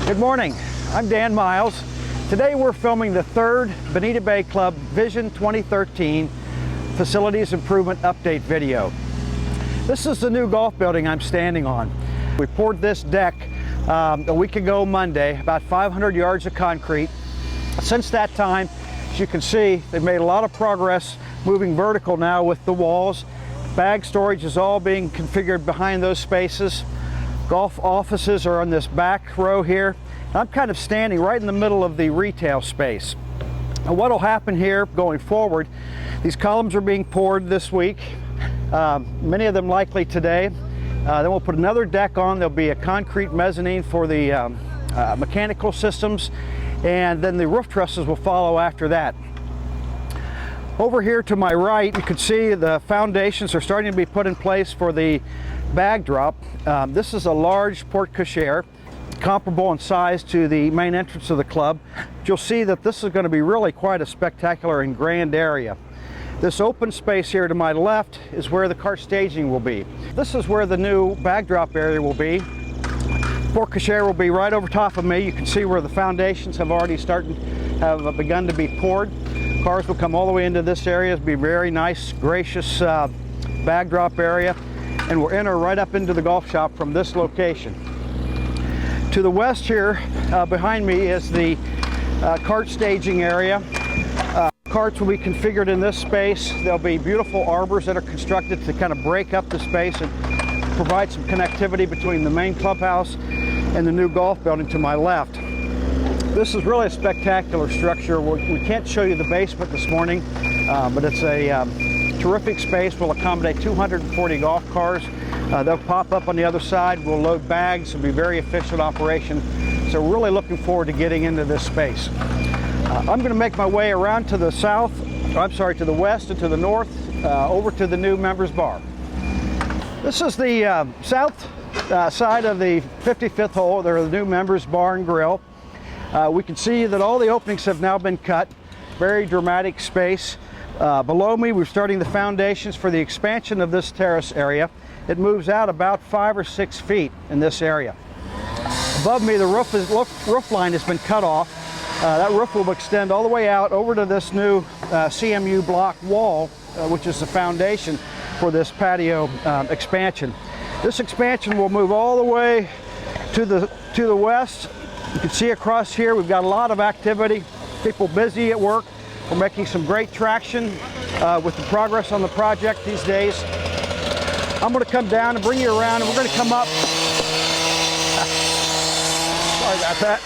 Good morning, I'm Dan Miles. Today we're filming the third Bonita Bay Club Vision 2013 Facilities Improvement Update video. This is the new golf building I'm standing on. We poured this deck a week ago Monday, about 500 yards of concrete. Since that time, as you can see, they've made a lot of progress moving vertical now with the walls. Bag storage is all being configured behind those spaces. Golf offices are on this back row here. I'm kind of standing right in the middle of the retail space. And what will happen here going forward, these columns are being poured this week, many of them likely today. Then we'll put another deck on. There'll be a concrete mezzanine for the mechanical systems, and then the roof trusses will follow after that. Over here to my right, you can see the foundations are starting to be put in place for the bag drop. This is a large porte cochere, comparable in size to the main entrance of the club. You'll see that this is going to be really quite a spectacular and grand area. This open space here to my left is where the cart staging will be. This is where the new bag drop area will be. Porte cochere will be right over top of me. You can see where the foundations have already begun to be poured. Cars will come all the way into this area. It'll be a very nice, gracious bag drop area, and we'll enter right up into the golf shop from this location. To the west here, behind me, is the cart staging area. Carts will be configured in this space. There'll be beautiful arbors that are constructed to kind of break up the space and provide some connectivity between the main clubhouse and the new golf building to my left. This is really a spectacular structure. We can't show you the basement this morning, but it's a terrific space. Will accommodate 240 golf cars. They'll pop up on the other side. We'll load bags. It'll be a very efficient operation. So we're really looking forward to getting into this space. I'm going to make my way around to the to the west and to the north, over to the new members bar. This is the south side of the 55th hole. There are the new members bar and grill. We can see that all the openings have now been cut. Very dramatic space. Below me, we're starting the foundations for the expansion of this terrace area. It moves out about 5 or 6 feet in this area. Above me, the roof line has been cut off. That roof will extend all the way out over to this new CMU block wall, which is the foundation for this patio expansion. This expansion will move all the way to the west. You can see across here we've got a lot of activity, people busy at work. We're making some great traction with the progress on the project these days. I'm going to come down and bring you around, and we're going to come up. Sorry about that.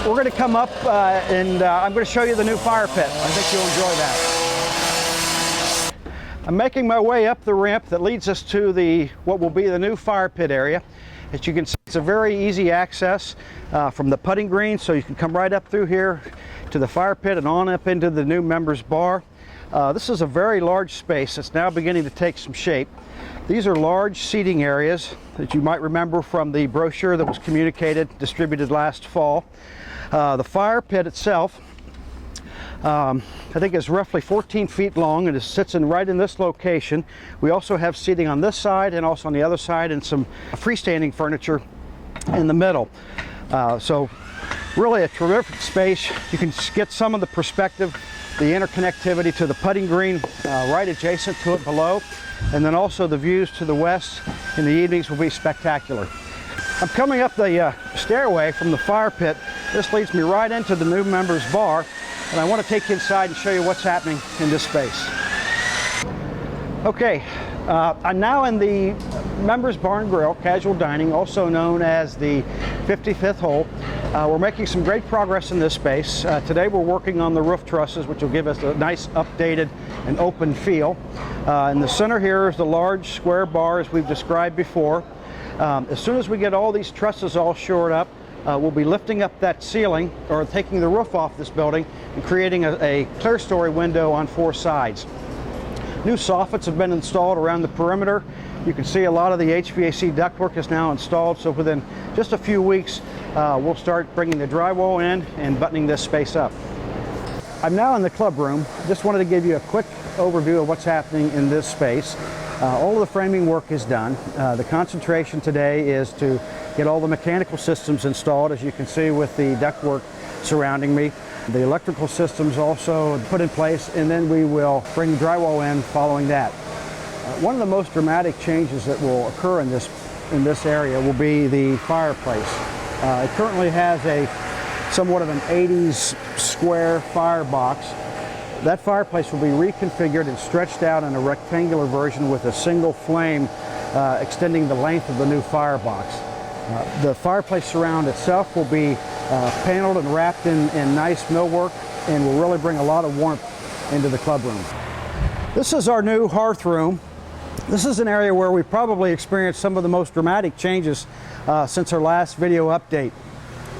We're going to come up and I'm going to show you the new fire pit. I think you'll enjoy that. I'm making my way up the ramp that leads us to what will be the new fire pit area. As you can see, it's a very easy access from the putting green, so you can come right up through here to the fire pit and on up into the new members bar. This is a very large space that's now beginning to take some shape. These are large seating areas that you might remember from the brochure that was distributed last fall. The fire pit itself, I think is roughly 14 feet long, and it sits right in this location. We also have seating on this side and also on the other side, and some freestanding furniture in the middle. So really a terrific space. You can get some of the perspective, the interconnectivity to the putting green right adjacent to it below, and then also the views to the west in the evenings will be spectacular. I'm coming up the stairway from the fire pit. This leads me right into the new members bar, and I want to take you inside and show you what's happening in this space. Okay, I'm now in the members bar and grill, casual dining, also known as the 55th hole. We're making some great progress in this space. Today we're working on the roof trusses, which will give us a nice updated and open feel. In the center here is the large square bar as we've described before. As soon as we get all these trusses all shored up, we'll be lifting up that ceiling, or taking the roof off this building, and creating a clear story window on 4 sides. New soffits have been installed around the perimeter. You can see a lot of the HVAC ductwork is now installed, so within just a few weeks we'll start bringing the drywall in and buttoning this space up. I'm now in the club room. Just wanted to give you a quick overview of what's happening in this space. All of the framing work is done. The concentration today is to get all the mechanical systems installed, as you can see with the ductwork surrounding me. The electrical systems also put in place, and then we will bring drywall in following that. One of the most dramatic changes that will occur in this area will be the fireplace. It currently has somewhat of an 80s square firebox. That fireplace will be reconfigured and stretched out in a rectangular version with a single flame extending the length of the new firebox. The fireplace surround itself will be paneled and wrapped in nice millwork and will really bring a lot of warmth into the club room. This is our new hearth room. This is an area where we probably experienced some of the most dramatic changes since our last video update.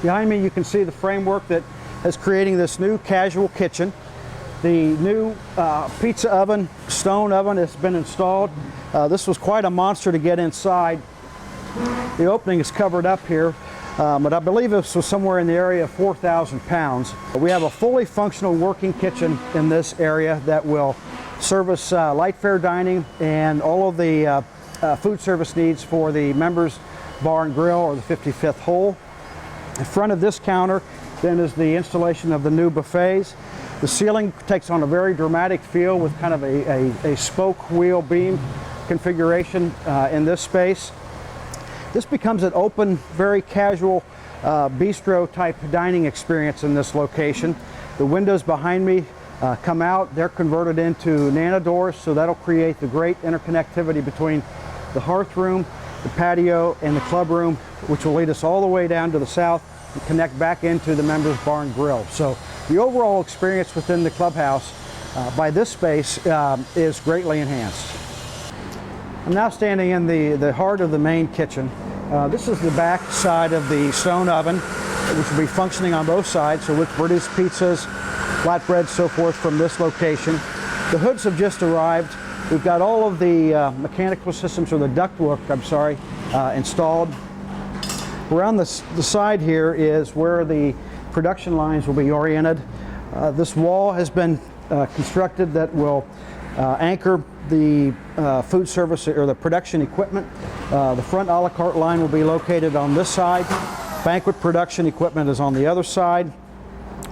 Behind me you can see the framework that is creating this new casual kitchen. The new pizza oven, stone oven, has been installed. This was quite a monster to get inside. The opening is covered up here, but I believe this was somewhere in the area of 4,000 pounds. We have a fully functional working kitchen in this area that will service light fare dining and all of the food service needs for the members bar and grill or the 55th hole. In front of this counter then is the installation of the new buffets. The ceiling takes on a very dramatic feel with kind of a spoke wheel beam configuration in this space. This becomes an open, very casual bistro type dining experience in this location. The windows behind me come out. They're converted into nano doors, so that'll create the great interconnectivity between the hearth room, the patio, and the club room, which will lead us all the way down to the south and connect back into the members bar and grill. So the overall experience within the clubhouse by this space is greatly enhanced. I'm now standing in the heart of the main kitchen. This is the back side of the stone oven, which will be functioning on both sides, so we'll produce pizzas, flatbreads, so forth from this location. The hoods have just arrived. We've got all of the mechanical systems, or the ductwork, installed. Around the side here is where the production lines will be oriented. This wall has been constructed that will anchor the food service or the production equipment. The front a la carte line will be located on this side. Banquet production equipment is on the other side.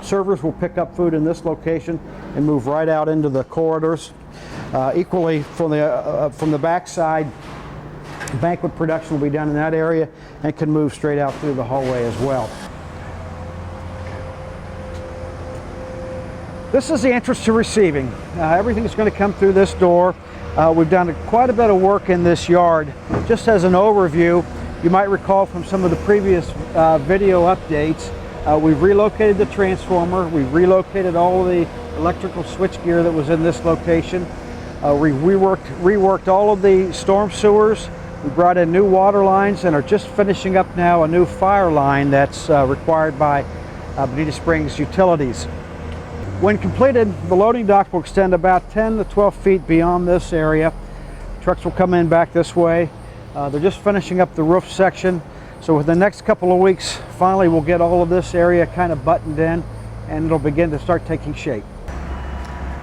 Servers will pick up food in this location and move right out into the corridors. Equally from the back side, banquet production will be done in that area and can move straight out through the hallway as well. This is the entrance to receiving. Everything is going to come through this door. We've done quite a bit of work in this yard. Just as an overview, you might recall from some of the previous video updates, we've relocated the transformer, we've relocated all of the electrical switchgear that was in this location. We reworked all of the storm sewers. We brought in new water lines and are just finishing up now a new fire line that's required by Bonita Springs Utilities. When completed, the loading dock will extend about 10 to 12 feet beyond this area. Trucks will come in back this way. They're just finishing up the roof section. So within the next couple of weeks, finally we'll get all of this area kind of buttoned in and it'll begin to start taking shape.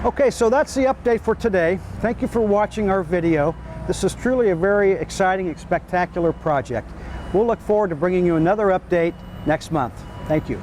Okay, so that's the update for today. Thank you for watching our video. This is truly a very exciting and spectacular project. We'll look forward to bringing you another update next month. Thank you.